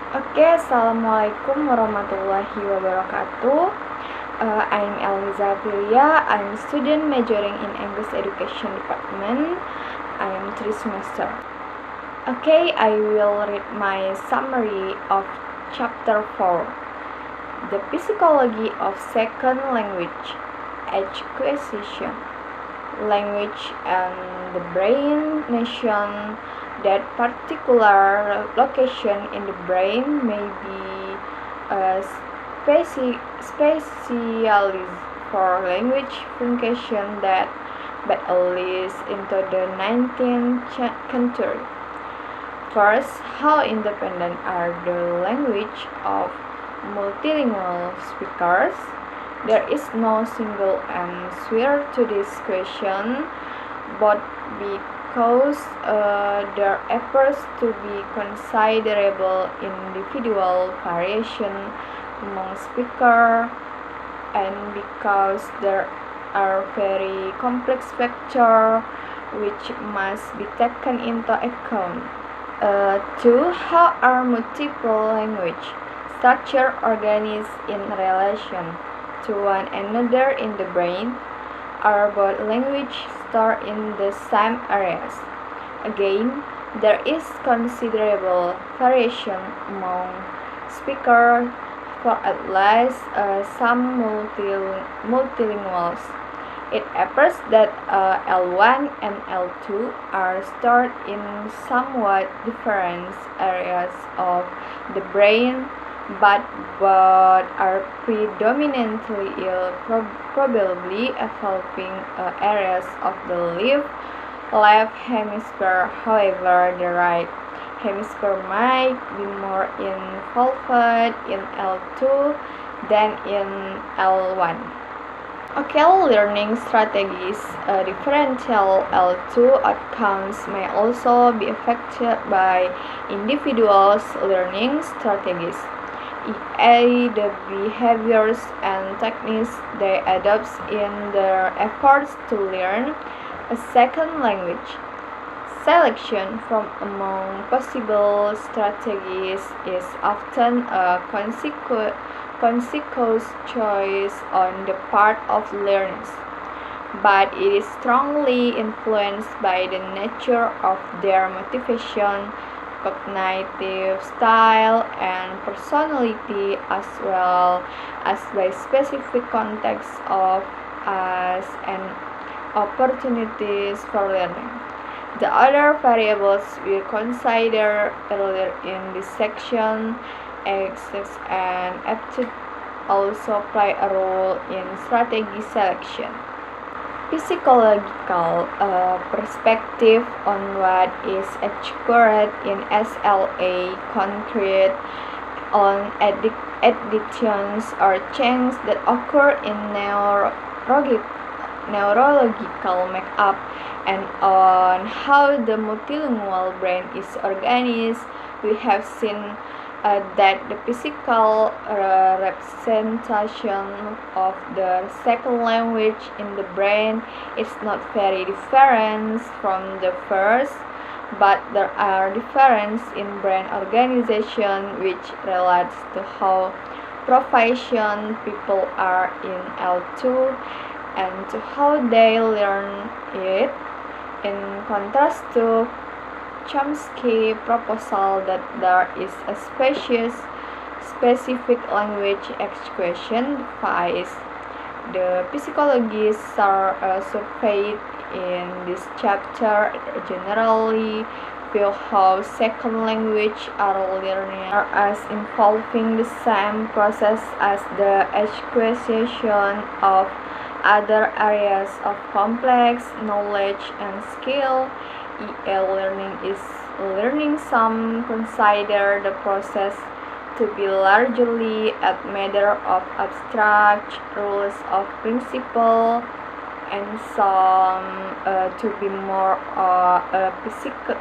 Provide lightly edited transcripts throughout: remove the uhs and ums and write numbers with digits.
Oke, Assalamualaikum warahmatullahi wabarakatuh. I'm Eliza Priya. I'm a student majoring in English Education Department. I'm 3 semester. Okay, I will read my summary of Chapter 4, The Psychology of Second Language Acquisition. Language and the brain nation. That particular location in the brain may be a specialist for language function that but at least into the 19th century. First, how independent are the language of multilingual speakers? There is no single answer to this question, but because there appears to be considerable individual variation among speakers, and because there are very complex factors which must be taken into account. 2. How are multiple language structures organized in relation to one another in the brain? Are both language stored in the same areas? Again, there is considerable variation among speakers for at least some multilinguals. It appears that L1 and L2 are stored in somewhat different areas of the brain, but both are predominantly probably involving areas of the left hemisphere. However, the right hemisphere might be more involved in L2 than in L1. Okay, learning strategies. Differential L2 outcomes may also be affected by individuals' learning strategies, i.e. the behaviors and techniques they adopt in their efforts to learn a second language. Selection from among possible strategies is often a conscious choice on the part of learners, but it is strongly influenced by the nature of their motivation, cognitive style, and personality, as well as by specific contexts of us and opportunities for learning. The other variables we considered earlier in this section, access and aptitude, also play a role in strategy selection. Psychological perspective on what is accurate in SLA concrete on addictions or changes that occur in neurological makeup and on how the multilingual brain is organized. We have seen that the physical representation of the second language in the brain is not very different from the first, but there are differences in brain organization which relates to how proficient people are in L2 and to how they learn it, in contrast to Chomsky's proposal that there is a specific language acquisition device. The psychologists surveyed in this chapter generally feel how second language are learning are as involving the same process as the acquisition of other areas of complex knowledge and skill. E-learning is learning. Some consider the process to be largely a matter of abstract rules of principle, and some to be more a physical,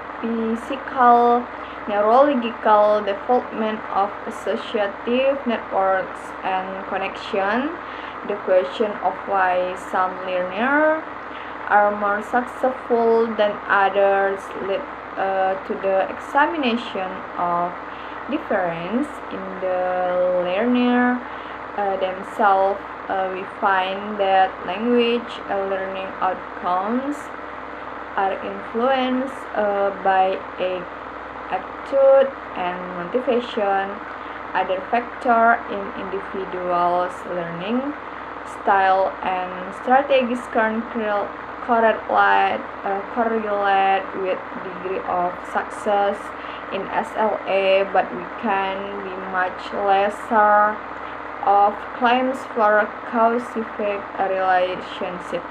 neurological development of associative networks and connection. The question of why some learners are more successful than others led to the examination of difference in the learner themselves, we find that language learning outcomes are influenced by attitude and motivation. Other factors in individuals' learning style and strategies can correlate with degree of success in SLA, but we can be much lesser of claims for causative relationship.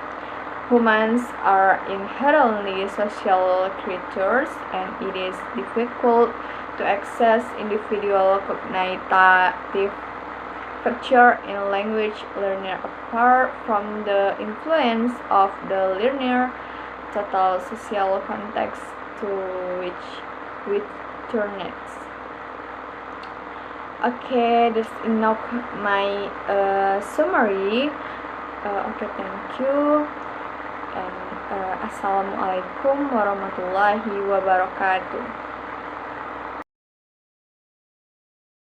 Humans are inherently social creatures, and it is difficult to access individual cognitive feature in language learner apart from the influence of the learner total social context to which turns. Okay, that's enough my summary. Okay, thank you, and assalamualaikum warahmatullahi wabarakatuh.